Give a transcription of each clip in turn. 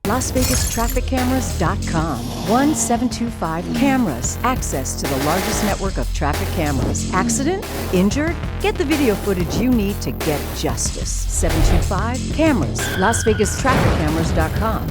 LasVegasTrafficCameras.com. 1725 Cameras. Access to the largest network of traffic cameras. Accident? Injured? Get the video footage you need to get justice. 725 Cameras. LasVegasTrafficCameras.com.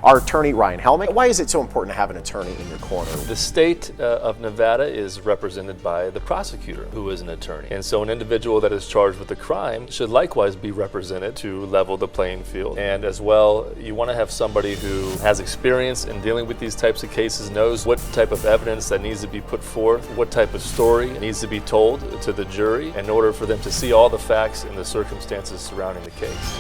Our attorney, Ryan Helmick. Why is it so important to have an attorney in your corner? The state of Nevada is represented by the prosecutor, who is an attorney. And so an individual that is charged with a crime should likewise be represented to level the playing field. And as well, you want to have somebody who has experience in dealing with these types of cases, knows what type of evidence that needs to be put forth, what type of story needs to be told to the jury in order for them to see all the facts and the circumstances surrounding the case.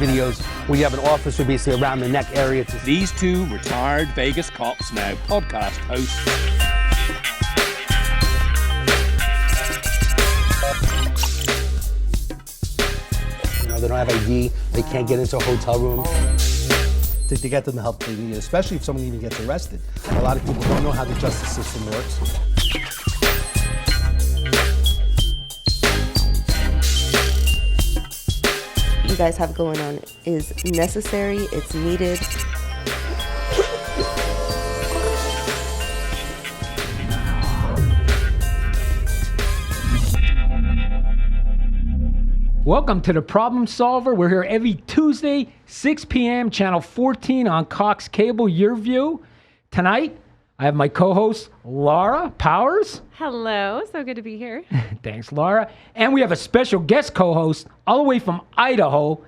Videos where you have an officer basically around the neck area. These two retired Vegas cops, now podcast hosts. You know, they don't have ID, they can't get into a hotel room. To get them the help they need, especially if someone even gets arrested. A lot of people don't know how the justice system works. You guys have going on is necessary, it's needed. Welcome to The Problem Solver. We're here every Tuesday, 6 p.m., channel 14 on Cox Cable, your view. Tonight, I have my co-host, Laura Powers. Hello, so good to be here. Thanks, Laura. And we have a special guest co-host all the way from Idaho,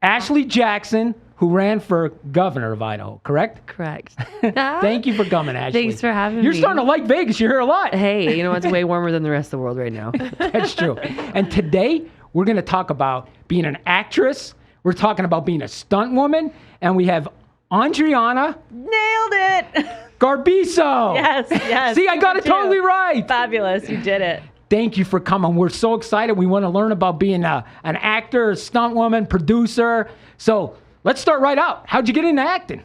Ashley Jackson, who ran for governor of Idaho, correct? Correct. Thank you for coming, Ashley. Thanks for having me. You're starting to like Vegas. You're here a lot. Hey, you know what's way warmer than the rest of the world right now. That's true. And today, we're going to talk about being an actress. We're talking about being a stunt woman. And we have Andriana. Nailed it. Garbiso. Yes. See, I got it totally right. Fabulous. You did it. Thank you for coming. We're so excited. We want to learn about being an actor, a stunt woman, producer. So let's start right out. How'd you get into acting?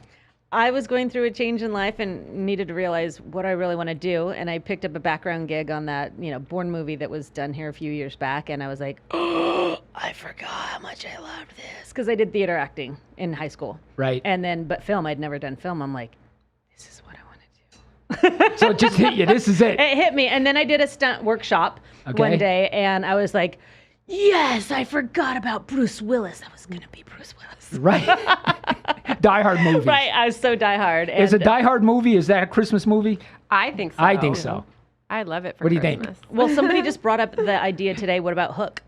I was going through a change in life and needed to realize what I really want to do. And I picked up a background gig on that, Bourne movie that was done here a few years back. And I was like, oh, I forgot how much I loved this. Because I did theater acting in high school. Right. But film, I'd never done film. I'm like, this is what I want to do. So it just hit you. This is it. It hit me. And then I did a stunt workshop one day. And I was like, yes, I forgot about Bruce Willis. I was going to be Bruce Willis. Right. Die Hard movie. Right. I was so Die Hard. Is a Die Hard movie, is that a Christmas movie? I think so. I think so. I love it for What do you Christmas. think? Well, somebody just brought up the idea today. What about Hook?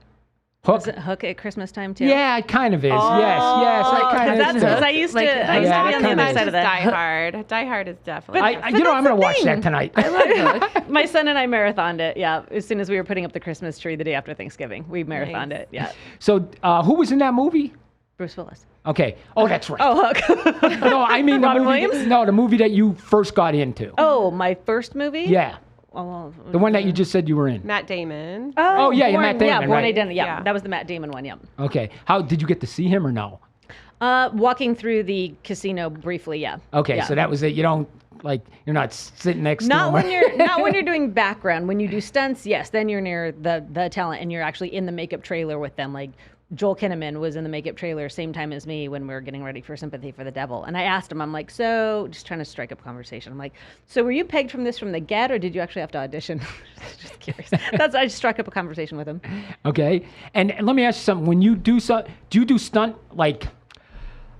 Hook? Is it Hook at Christmas time too? Yeah, it kind of is. Yes, it kind of is. Because I used to be on the other side of that. Die Hard. Die Hard is definitely. I'm going to watch that tonight. I love Hook. My son and I marathoned it. Yeah, as soon as we were putting up the Christmas tree the day after Thanksgiving, we marathoned it. Yeah. So, who was in that movie? Bruce Willis. Okay. Oh, that's right. Oh, Hook. No, I mean the Robin movie. Williams? No, the movie that you first got into. Oh, my first movie? Yeah. Oh, The one that you just said you were in. Matt Damon. Oh, yeah, Born, Matt Damon, Yeah, Born right. Identity. Yeah, Yeah. that was the Matt Damon one. Yeah. Okay. How did you get to see him or no? Walking through the casino briefly. Yeah. Okay, Yeah. so that was it. You don't you're not sitting next Not to him. when you're not when you're doing background. When you do stunts, yes, then you're near the talent and you're actually in the makeup trailer with them. Like Joel Kinnaman was in the makeup trailer same time as me when we were getting ready for Sympathy for the Devil. And I asked him, I'm like, so just trying to strike up conversation. I'm like, so were you pegged from the get, or did you actually have to audition? Just curious. I just struck up a conversation with him. Okay, and let me ask you something. When you do do you do stunt like?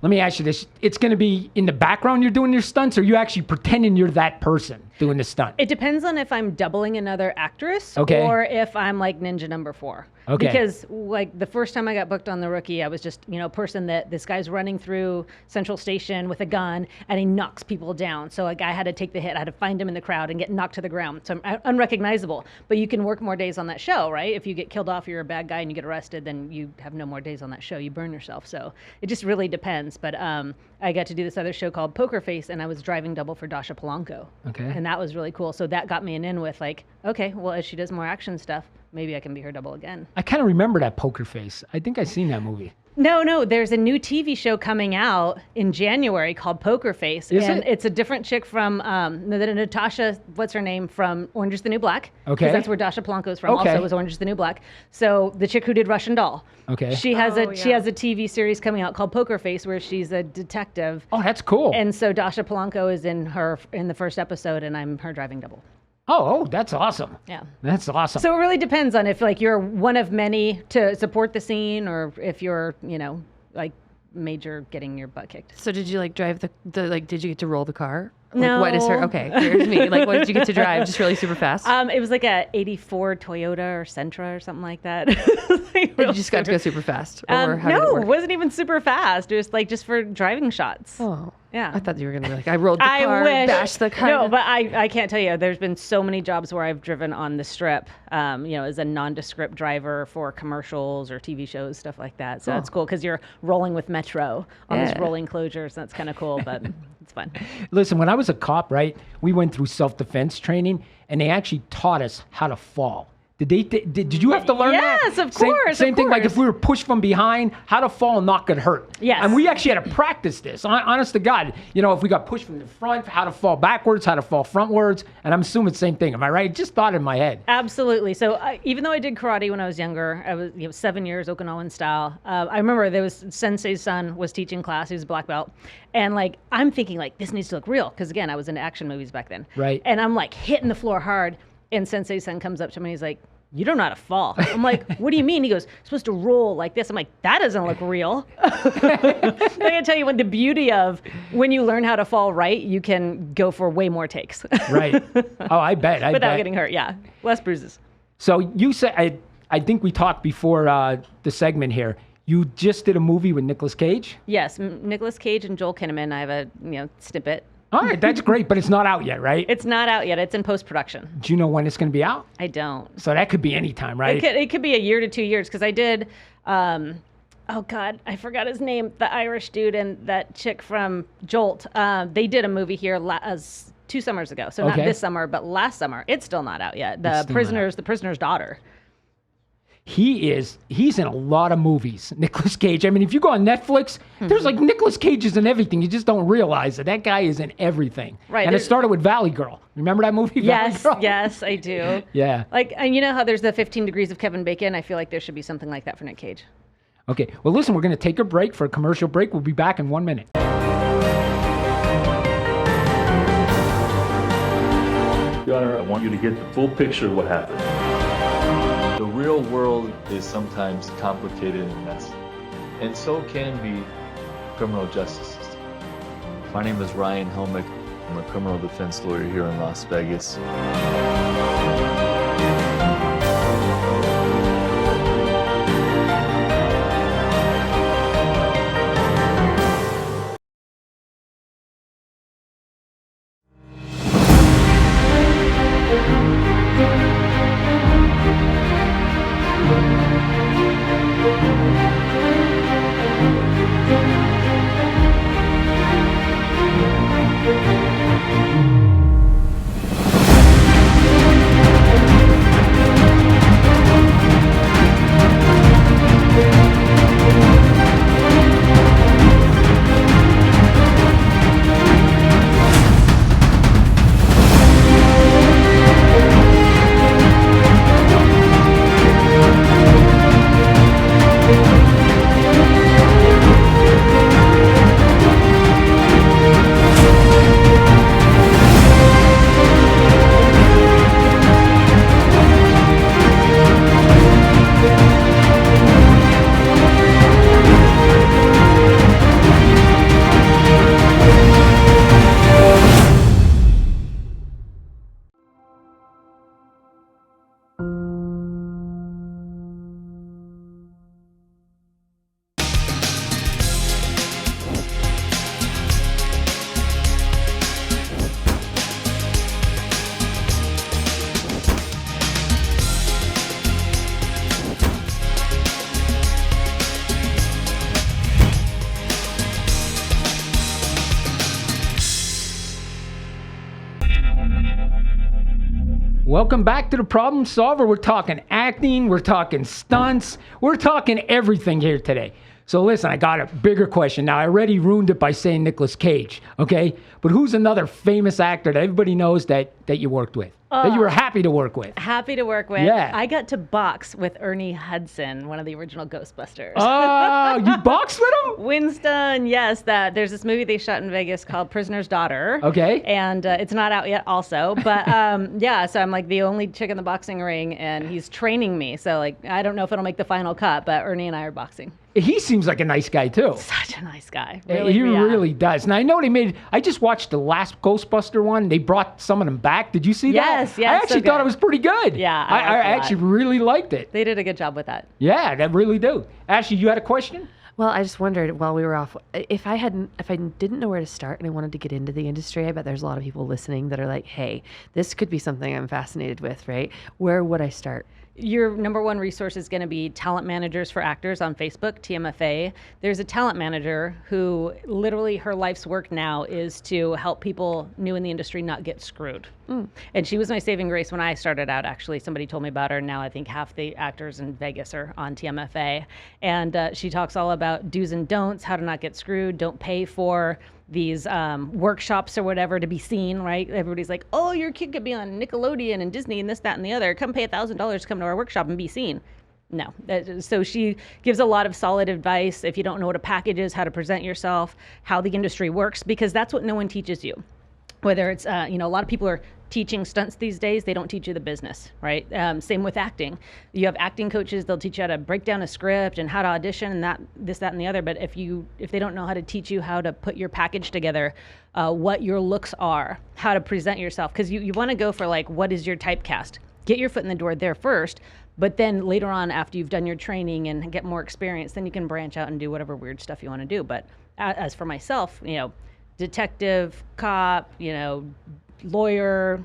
Let me ask you this. It's going to be in the background you're doing your stunts, or are you actually pretending you're that person? doing the stunt? It depends on if I'm doubling another actress Okay. or if I'm like ninja number 4. Okay. Because like the first time I got booked on The Rookie, I was just, a person that this guy's running through Central Station with a gun and he knocks people down. So like I had to take the hit. I had to find him in the crowd and get knocked to the ground. So I'm unrecognizable. But you can work more days on that show, right? If you get killed off, you're a bad guy and you get arrested, then you have no more days on that show. You burn yourself. So it just really depends. But I got to do this other show called Poker Face, and I was driving double for Dasha Polanco. Okay. And that was really cool. So that got me an in with like, okay, well, as she does more action stuff, maybe I can be her double again. I kind of remember that Poker Face. I think I've seen that movie. No, there's a new TV show coming out in January called Poker Face. Is and it? It's a different chick from Natasha, what's her name, from Orange is the New Black. Okay. 'Cause that's where Dasha Polanco is from. Okay. Also was Orange is the New Black. So the chick who did Russian Doll. Okay. She has Oh, she yeah. has a TV series coming out called Poker Face where she's a detective. Oh, that's cool. And so Dasha Polanco is in the first episode, and I'm her driving double. Oh, that's awesome. Yeah. That's awesome. So it really depends on if like you're one of many to support the scene, or if you're like major getting your butt kicked. So did you like drive the like? Did you get to roll the car? No. Like, what is her? Okay, here's me. Like, what did you get to drive? Just really super fast. It was like a '84 Toyota or Sentra or something like that. You just got to go super fast, or how did it No, work? it wasn't even super fast. It was just for driving shots. Oh, Yeah. I thought you were gonna be like, I rolled the I car, wish. bashed the car. No, but I can't tell you. There's been so many jobs where I've driven on the strip, as a nondescript driver for commercials or TV shows, stuff like that. So that's cool because you're rolling with Metro on these Yeah. rolling closures. That's kind of cool, but it's fun. Listen, when I was a cop, right, we went through self-defense training, and they actually taught us how to fall. Did you have to learn that? Yes, of Same- course, Same of thing, like if course. we were pushed from behind, how to fall and not get hurt. Yes. And we actually had to practice this. Honest to God, if we got pushed from the front, how to fall backwards, how to fall frontwards, and I'm assuming the same thing. Am I right? Just thought in my head. Absolutely. So even though I did karate when I was younger, I was 7 years Okinawan style. I remember there was Sensei's son was teaching class. He was a black belt, and like I'm thinking like this needs to look real because again I was into action movies back then. Right. And I'm like hitting the floor hard, and Sensei's son comes up to me and he's like, "You don't know how to fall." I'm like, "What do you mean?" He goes, "You're supposed to roll like this." I'm like, "That doesn't look real." I gotta tell you, the beauty of when you learn how to fall right, you can go for way more takes. Right. Oh, I bet. Without getting hurt. Yeah. Less bruises. So you said, I think we talked before the segment here. You just did a movie with Nicolas Cage? Yes. Nicolas Cage and Joel Kinnaman. I have a snippet. All right, that's great, but it's not out yet, right? It's not out yet. It's in post-production. Do you know when it's going to be out? I don't. So that could be any time, right? It could be a year to 2 years because I did, oh God, I forgot his name, the Irish dude and that chick from Jolt. They did a movie here 2 summers ago. So not Okay. this summer, but last summer. It's still not out yet. It's The still not the prisoner's daughter. He's in a lot of movies, Nicolas Cage. I mean, if you go on Netflix, there's like Nicolas Cage's in everything. You just don't realize it. That guy is in everything. Right, And it there's- started with Valley Girl. Remember that movie? Valley Yes, Girl? yes, I do. Yeah. Like, and you know how there's the 15 Degrees of Kevin Bacon? I feel like there should be something like that for Nick Cage. Okay. Well, listen, we're going to take a break for a commercial break. We'll be back in 1 minute. Your Honor, I want you to get the full picture of what happened. The real world is sometimes complicated and messy, and so can be criminal justice system. My name is Ryan Helmick. I'm a criminal defense lawyer here in Las Vegas. Welcome back to the Problem Solver. We're talking acting, we're talking stunts, we're talking everything here today. So listen, I got a bigger question. Now, I already ruined it by saying Nicolas Cage, okay? But who's another famous actor that everybody knows that you worked with, that you were happy to work with? Happy to work with. Yeah. I got to box with Ernie Hudson, one of the original Ghostbusters. Oh, you boxed with him? Winston, yes. There's this movie they shot in Vegas called Prisoner's Daughter. Okay. And it's not out yet also. But yeah, so I'm like the only chick in the boxing ring, and he's training me. So like, I don't know if it'll make the final cut, but Ernie and I are boxing. He seems like a nice guy, too. Such a nice guy. He Yeah. really does. Now, I know I just watched the last Ghostbuster one. They brought some of them back. Did you see that? Yes, I actually thought it was pretty good. Yeah, I liked it a lot. actually really liked it. They did a good job with that. Yeah, they really do. Ashley, you had a question? Well, I just wondered while we were off, if I didn't know where to start and I wanted to get into the industry, I bet there's a lot of people listening that are like, hey, this could be something I'm fascinated with, right? Where would I start? Your number one resource is going to be talent managers for actors on Facebook, TMFA. There's a talent manager who literally her life's work now is to help people new in the industry not get screwed. And she was my saving grace when I started out, actually. Somebody told me about her. Now I think half the actors in Vegas are on TMFA. And she talks all about do's and don'ts, how to not get screwed, don't pay for these workshops or whatever to be seen, right? Everybody's like, oh, your kid could be on Nickelodeon and Disney and this, that, and the other. Come pay $1,000 to come to our workshop and be seen. No. So she gives a lot of solid advice if you don't know what a package is, how to present yourself, how the industry works, because that's what no one teaches you. Whether it's, a lot of people are teaching stunts these days, they don't teach you the business, right? Same with acting. You have acting coaches, they'll teach you how to break down a script and how to audition and that, this, that, and the other. But if they don't know how to teach you how to put your package together, what your looks are, how to present yourself, because you want to go for like, what is your typecast? Get your foot in the door there first, but then later on, after you've done your training and get more experience, then you can branch out and do whatever weird stuff you want to do. But as for myself, detective, cop, lawyer,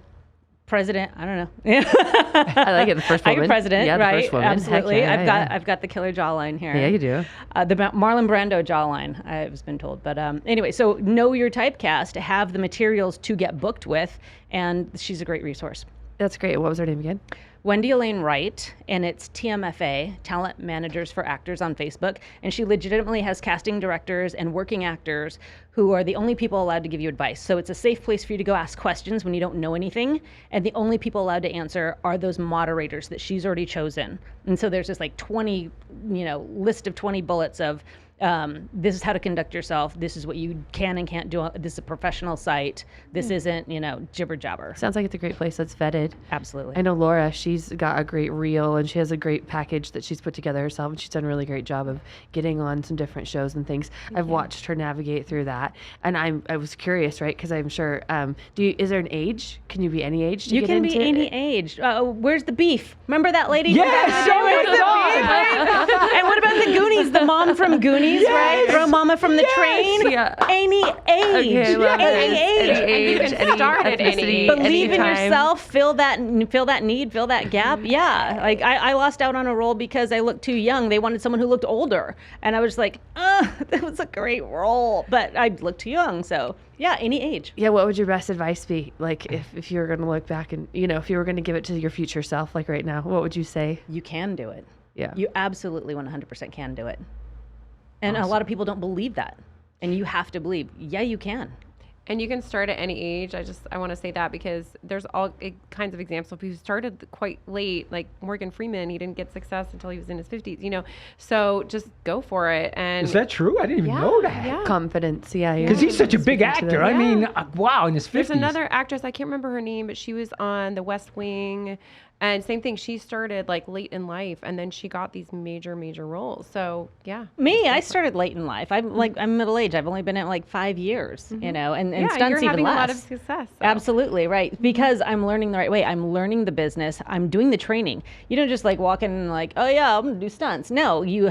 president. I don't know. I like it. The first woman. I'm president, yeah, the right? First woman. Absolutely. Yeah, I've got the killer jawline here. Yeah, you do. The Marlon Brando jawline, I've been told. But anyway, so know your typecast, have the materials to get booked with, and she's a great resource. That's great. What was her name again? Wendy Elaine Wright, and it's TMFA, Talent Managers for Actors on Facebook. And she legitimately has casting directors and working actors who are the only people allowed to give you advice. So it's a safe place for you to go ask questions when you don't know anything. And the only people allowed to answer are those moderators that she's already chosen. And so there's this like 20, list of 20 bullets of, this is how to conduct yourself. This is what you can and can't do. This is a professional site. This isn't, jibber jabber. Sounds like it's a great place that's vetted. Absolutely. I know Laura, she's got a great reel and she has a great package that she's put together herself, and she's done a really great job of getting on some different shows and things. I've watched her navigate through that, and I was curious, right? Because I'm sure, is there an age? Can you be any age to You get can into be any it? age. Where's the beef? Remember that lady? Yes, Where's the beef? Right? And what about the Goonies? The mom from Goonies, right? Throw Mama from the train. Yeah. Any age. Okay, I love it. Any age. Any And you can start at any ethnicity, age. Believe in anytime. yourself, fill that need, fill that gap. Yeah, like I lost out on a role because I looked too young. They wanted someone who looked older, and I was like, that was a great role, but I looked too young. So yeah, any age. Yeah, what would your best advice be? Like if you were going to look back and, if you were going to give it to your future self, like right now, what would you say? You can do it. Yeah. You absolutely 100% can do it. And a lot of people don't believe that. And you have to believe, yeah, you can. And you can start at any age. I want to say that because there's all kinds of examples of people who started quite late, like Morgan Freeman. He didn't get success until he was in his 50s, so just go for it. And Is that true? I didn't even know that. Yeah. Confidence, yeah. Because he's such a big speaking to actor. that. I mean, wow, in his 50s. There's another actress, I can't remember her name, but she was on The West Wing. And same thing, she started like late in life, and then she got these major roles. So yeah. Me, I started late in life. I'm middle aged. I've only been at like 5 years, and Yeah, stunts you're even having less. a lot of success. So. Absolutely, right. Because I'm learning the right way. I'm learning the business. I'm doing the training. You don't just like walk in and like, oh yeah, I'm gonna do stunts. No, you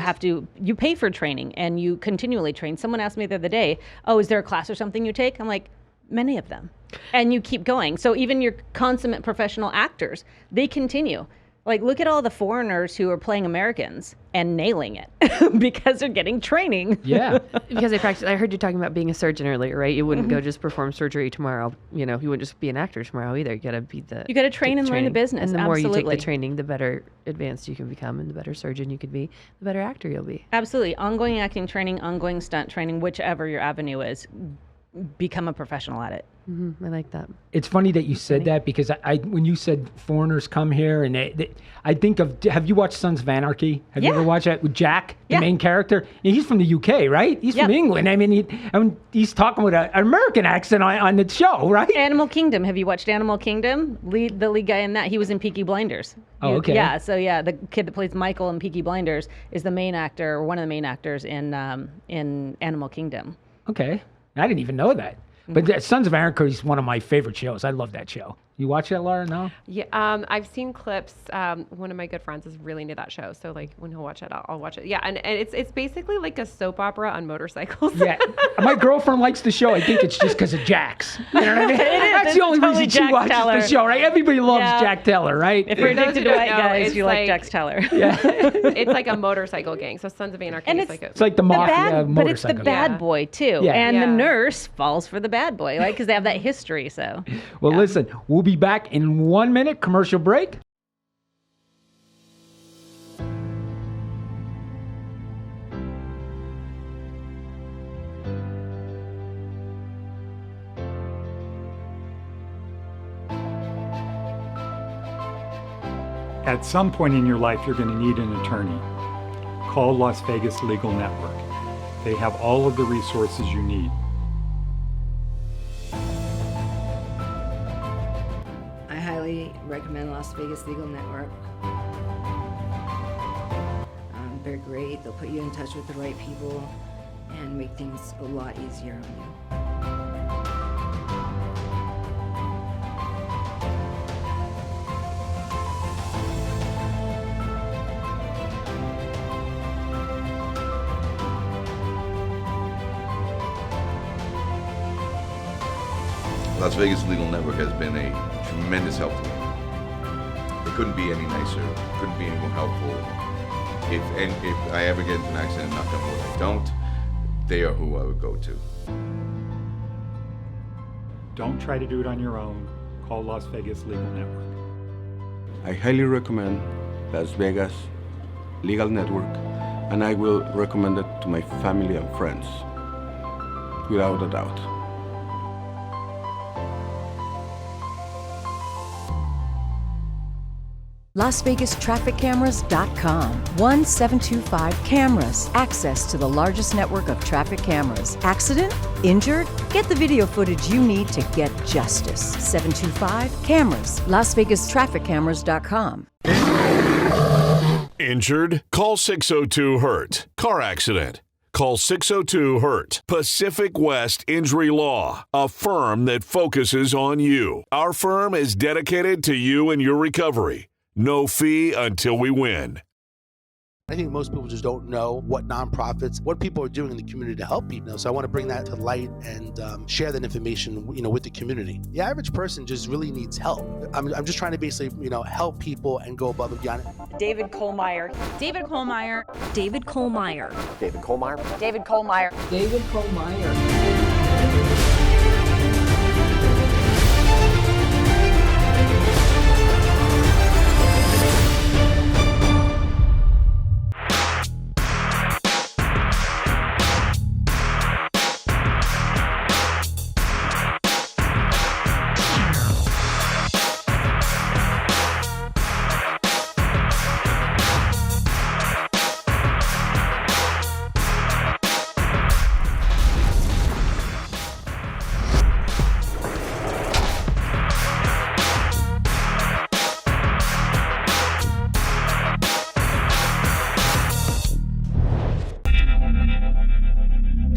pay for training and you continually train. Someone asked me the other day, oh, is there a class or something you take? I'm like, many of them. And you keep going. So even your consummate professional actors, they continue. Like, look at all the foreigners who are playing Americans and nailing it because they're getting training. Yeah. Because they practice. I heard you talking about being a surgeon earlier, right? You wouldn't go just perform surgery tomorrow. You know, you wouldn't just be an actor tomorrow either. You got to be the. You got to train and learn the business. And the more you take Absolutely. the training, the better advanced you can become, and the better surgeon you could be, the better actor you'll be. Absolutely. Ongoing acting training, ongoing stunt training, whichever your avenue is, become a professional at it. I like that. It's funny that you said that because I when you said foreigners come here and I think of, have you watched Sons of Anarchy? Have you ever watched that with Jack, the main character? And he's from the UK, right? He's from England. I mean, he's talking with an American accent on the show, right? Animal Kingdom. Have you watched Animal Kingdom? The lead guy in that, he was in Peaky Blinders. Oh, okay. Yeah, so the kid that plays Michael in Peaky Blinders is the main actor, or one of the main actors in Animal Kingdom. Okay. I didn't even know that. But Sons of Anarchy is one of my favorite shows. I love that show. You watch that, Laura? No? Yeah, I've seen clips. One of my good friends is really into that show, so like when he'll watch it, I'll watch it. Yeah, and it's basically like a soap opera on motorcycles. Yeah, my girlfriend likes the show. I think it's just because of Jax. You know what I mean? That's the only totally reason she Jax watches Teller. the show, right? Everybody loves Jack Teller, right? If you're addicted to white guys, it's you like Jax Teller. Yeah. It's like a motorcycle gang. So Sons of Anarchy is like it's like the mafia but it's the motorcycle. bad boy too, Yeah. and Yeah. the nurse falls for the bad boy, like because they have that history. So Well, listen, we'll be back in 1 minute, commercial break. At some point in your life, you're going to need an attorney. Call Las Vegas Legal Network. They have all of the resources you need. I highly recommend Las Vegas Legal Network. They're great. They'll put you in touch with the right people and make things a lot easier on you. Las Vegas Legal Network has been a tremendous help to me. It couldn't be any nicer, couldn't be any more helpful. If I ever get into an accident, knock on wood, I don't, they are who I would go to. Don't try to do it on your own. Call Las Vegas Legal Network. I highly recommend Las Vegas Legal Network, and I will recommend it to my family and friends, without a doubt. LasVegasTrafficCameras.com. 1725 Cameras. Access to the largest network of traffic cameras. Accident? Injured? Get the video footage you need to get justice. 725 Cameras. LasVegasTrafficCameras.com. Injured? Call 602-HURT. Car accident? Call 602-HURT. Pacific West Injury Law, a firm that focuses on you. Our firm is dedicated to you and your recovery. No fee until we win. I think most people just don't know what nonprofits, what people are doing in the community to help people. So I want to bring that to light and share that information, with the community. The average person just really needs help. I'm just trying to basically, help people and go above and beyond. David Kohlmeyer. David Kohlmeyer. David Kohlmeyer. David Kohlmeyer. David Kohlmeyer. David Kohlmeyer.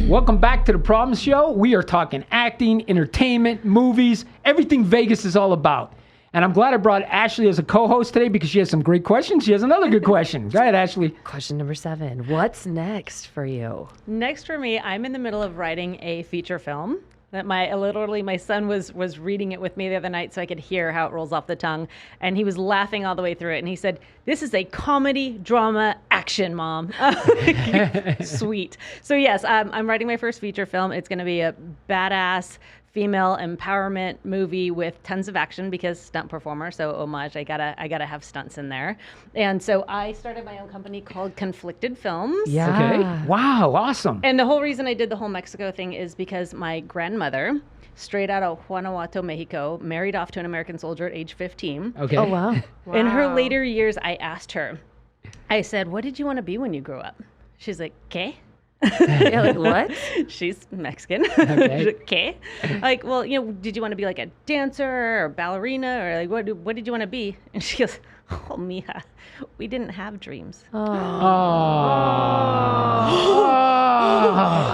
Welcome back to The Problem Show. We are talking acting, entertainment, movies, everything Vegas is all about. And I'm glad I brought Ashley as a co-host today because she has some great questions. She has another good question. Go ahead, Ashley. Question number 7. What's next for you? next for me, I'm in the middle of writing a feature film. that my son was reading it with me the other night so I could hear how it rolls off the tongue, and he was laughing all the way through it, and he said, "This is a comedy drama action, Mom." Sweet. So yes, I'm writing my first feature film. It's going to be a badass female empowerment movie with tons of action because stunt performer, so homage. I gotta have stunts in there. And so I started my own company called Conflicted Films. Yeah. Okay. Wow, awesome. And the whole reason I did the whole Mexico thing is because my grandmother, straight out of Guanajuato, Mexico, married off to an American soldier at age 15. Okay. Oh, wow. In her later years, I asked her, I said, "What did you want to be when you grew up?" She's like, "¿Qué?" Yeah, like, what? She's Mexican. Okay. Okay. Like, well, did you want to be like a dancer or ballerina or like what did you want to be? And she goes, "Oh, mija, we didn't have dreams." Oh.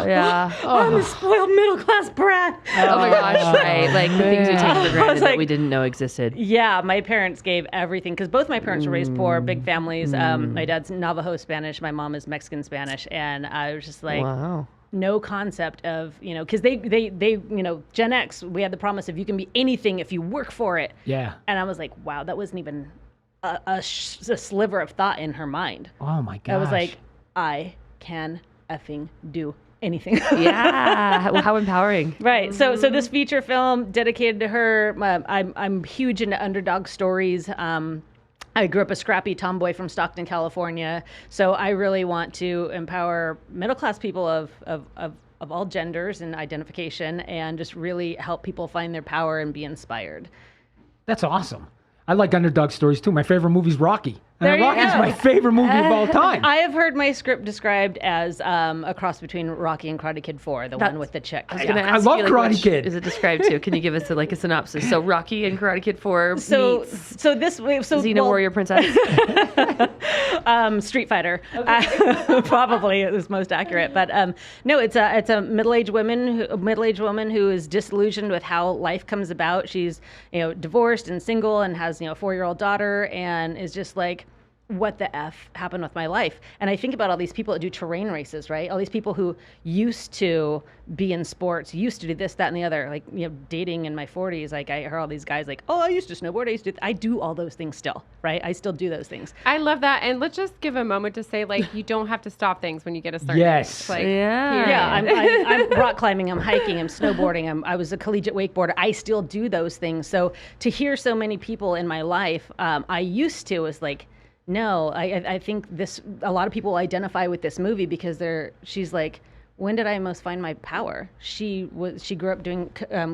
Yeah. I'm a spoiled middle class brat. Oh my gosh, right. Like the things we take for I was granted that like, we didn't know existed. Yeah, my parents gave everything because both my parents were raised poor, big families. My dad's Navajo Spanish, my mom is Mexican Spanish, and I was just like, wow. No concept of, because they Gen X, we had the promise of you can be anything if you work for it. Yeah. And I was like, wow, that wasn't even a sliver of thought in her mind. Oh my gosh. I was like, I can effing do anything. Yeah. How empowering. Right. So this feature film dedicated to her. I'm huge into underdog stories. I grew up a scrappy tomboy from Stockton, California. So I really want to empower middle-class people of all genders and identification and just really help people find their power and be inspired. That's awesome. I like underdog stories too. My favorite movie's Rocky. There you Rocky's go. my favorite movie of all time. I have heard my script described as a cross between Rocky and Karate Kid 4, the one with the chick. I was going to ask I love you, like, Karate what Kid. is it described to? Can you give us a synopsis? So Rocky and Karate Kid 4 meets Xena Warrior Princess. Street Fighter, probably is most accurate. But no, it's a middle-aged woman who is disillusioned with how life comes about. She's divorced and single and has a 4-year-old daughter and is just like, what the F happened with my life? And I think about all these people that do terrain races, right? All these people who used to be in sports, used to do this, that, and the other. Like, dating in my 40s, like I heard all these guys like, oh, I used to snowboard. I do all those things still, right? I still do those things. I love that. And let's just give a moment to say, like, you don't have to stop things when you get a certain Yes. age. Like, Yeah, I'm rock climbing, I'm hiking, I'm snowboarding, I was a collegiate wakeboarder. I still do those things. So to hear so many people in my life, I used to was like, no, I think a lot of people identify with this movie because she's like, when did I most find my power? She grew up doing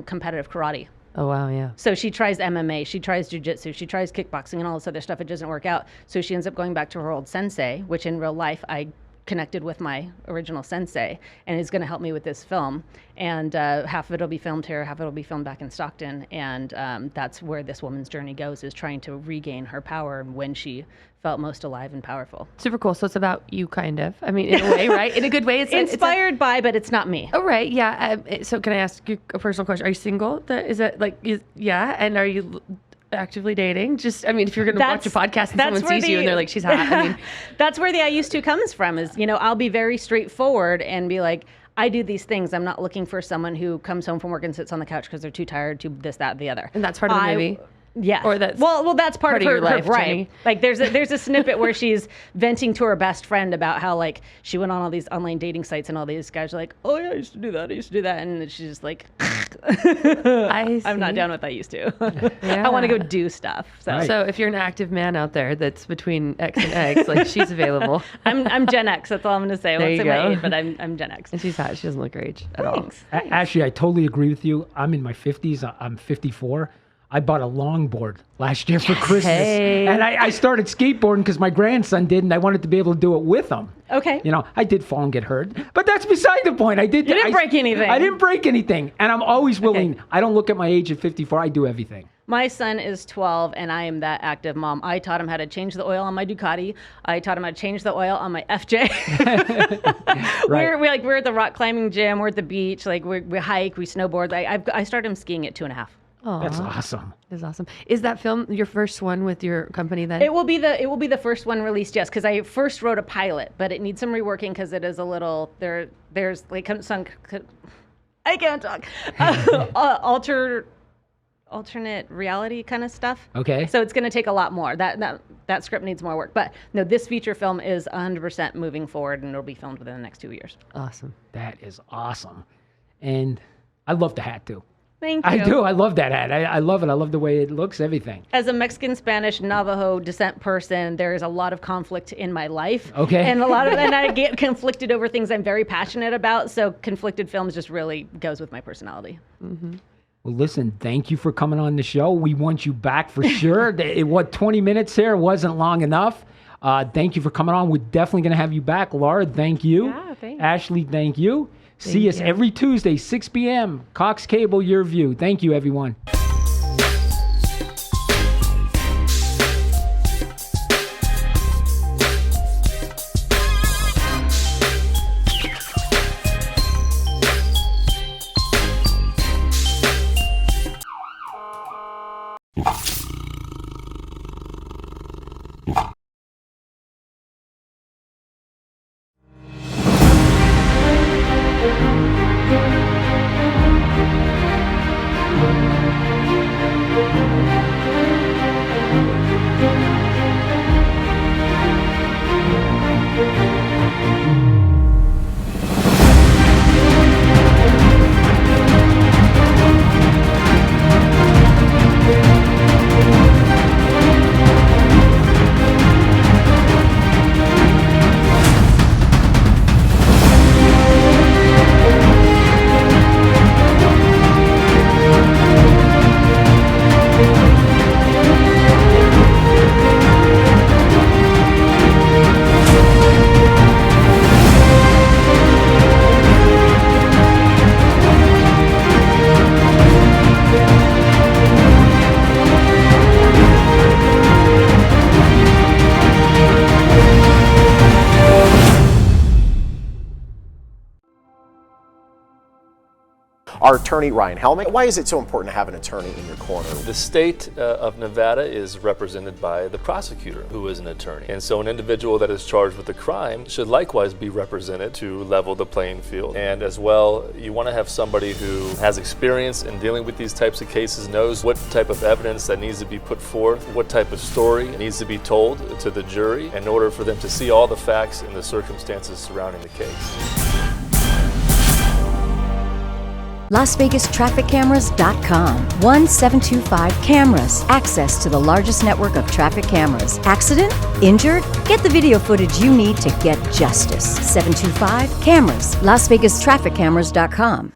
competitive karate. Oh, wow, yeah. So she tries MMA, she tries jujitsu, she tries kickboxing and all this other stuff. It doesn't work out. So she ends up going back to her old sensei, which in real life I connected with my original sensei and is going to help me with this film. And half of it will be filmed here, half of it will be filmed back in Stockton. And that's where this woman's journey goes, is trying to regain her power when she felt most alive and powerful. Super cool. So it's about you, kind of. I mean, in a way, right? In a good way. It's inspired by, but it's not me. Oh, right. Yeah. So can I ask you a personal question? Are you single? Is it like, yeah? And are you actively dating? Just, I mean, if you're going to watch a podcast and someone sees you and they're like, she's hot. I mean, that's where the I used to comes from is, I'll be very straightforward and be like, I do these things. I'm not looking for someone who comes home from work and sits on the couch because they're too tired to this, that, the other. And that's part of the movie? Yeah. Or that's well, that's part of her your life, right. Jenny. Like there's a snippet where she's venting to her best friend about how like she went on all these online dating sites and all these guys are like, oh yeah, I used to do that, and she's just like, I'm not down with I used to. Yeah. I want to go do stuff. So if you're an active man out there that's between X and X, like she's available. I'm Gen X. That's all I'm going to say. I There won't you say my go. age, but I'm Gen X. And she's hot. She doesn't look her age at all. Actually, I totally agree with you. I'm in my 50s. I'm 54. I bought a longboard last year for Christmas. Hey. And I started skateboarding because my grandson did, and I wanted to be able to do it with him. Okay. I did fall and get hurt, but that's beside the point. You didn't break anything. I didn't break anything. And I'm always willing. Okay. I don't look at my age at 54. I do everything. My son is 12, and I am that active mom. I taught him how to change the oil on my Ducati. I taught him how to change the oil on my FJ. Right. We're at the rock climbing gym. We're at the beach. Like we hike, we snowboard. I started him skiing at 2.5. Aw. That's awesome. That's awesome. Is that film your first one with your company then? It will be the first one released, yes, because I first wrote a pilot, but it needs some reworking because it is a little there's like some. I can't talk. Alternate reality kind of stuff. Okay. So it's going to take a lot more. That script needs more work. But no, this feature film is 100% moving forward, and it'll be filmed within the next 2 years. Awesome. That is awesome. And I love the hat too. Thank you. I do. I love that hat. I love it. I love the way it looks, everything. As a Mexican, Spanish, Navajo descent person, there is a lot of conflict in my life. Okay. And and I get conflicted over things I'm very passionate about. So conflicted films just really goes with my personality. Mm-hmm. Well, listen, thank you for coming on the show. We want you back for sure. 20 minutes here wasn't long enough. Thank you for coming on. We're definitely going to have you back. Laura, thank you. Yeah, thanks. Ashley, thank you. See us every Tuesday, 6 p.m. Cox Cable, Your View. Thank you, everyone. Our attorney, Ryan Helmick. Why is it so important to have an attorney in your corner? The state of Nevada is represented by the prosecutor, who is an attorney. And so an individual that is charged with a crime should likewise be represented to level the playing field. And as well, you want to have somebody who has experience in dealing with these types of cases, knows what type of evidence that needs to be put forth, what type of story needs to be told to the jury in order for them to see all the facts and the circumstances surrounding the case. LasVegasTrafficCameras.com. 1725 Cameras. Access to the largest network of traffic cameras. Accident? Injured? Get the video footage you need to get justice. 725 Cameras. LasVegasTrafficCameras.com.